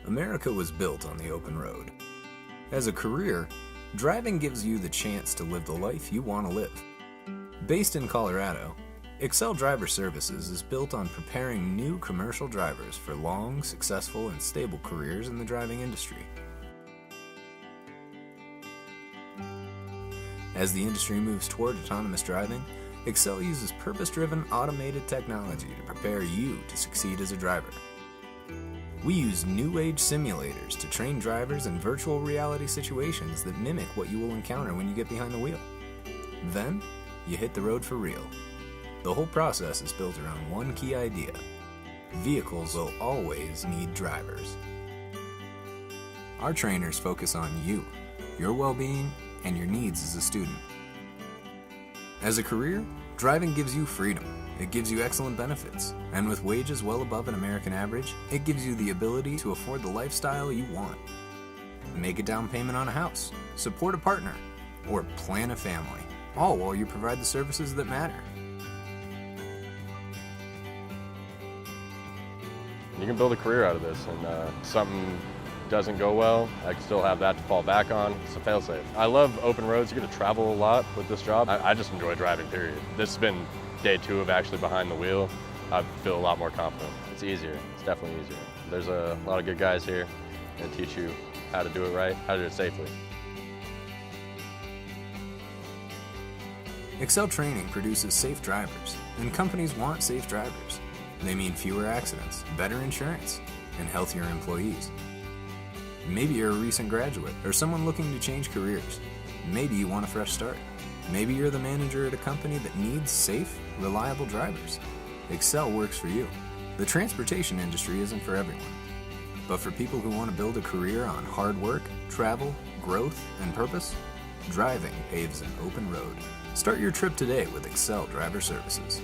America was built on the open road. As a career, driving gives you the chance to live the life you want to live. Based in Colorado, Excel Driver Services is built on preparing new commercial drivers for long, successful, and stable careers in the driving industry. As the industry moves toward autonomous driving, Excel uses purpose-driven automated technology to prepare you to succeed as a driver. We use new age simulators to train drivers in virtual reality situations that mimic what you will encounter when you get behind the wheel. Then, you hit the road for real. The whole process is built around one key idea: vehicles will always need drivers. Our trainers focus on you, your well-being, and your needs as a student. As a career, driving gives you freedom. It gives you excellent benefits, and with wages well above an American average, it gives you the ability to afford the lifestyle you want. Make a down payment on a house, support a partner, or plan a family, all while you provide the services that matter. You can build a career out of this, and something doesn't go well, I can still have that to fall back on. It's a fail-safe. I love open roads. You get to travel a lot with this job. I just enjoy driving, period. This has been day 2 of actually behind the wheel. I feel a lot more confident. It's easier. It's definitely easier. There's a lot of good guys here that teach you how to do it right, how to do it safely. Excel Training produces safe drivers, and companies want safe drivers. They mean fewer accidents, better insurance, and healthier employees. Maybe you're a recent graduate or someone looking to change careers. Maybe you want a fresh start. Maybe you're the manager at a company that needs safe, reliable drivers. Excel works for you. The transportation industry isn't for everyone. But for people who want to build a career on hard work, travel, growth, and purpose, driving paves an open road. Start your trip today with Excel Driver Services.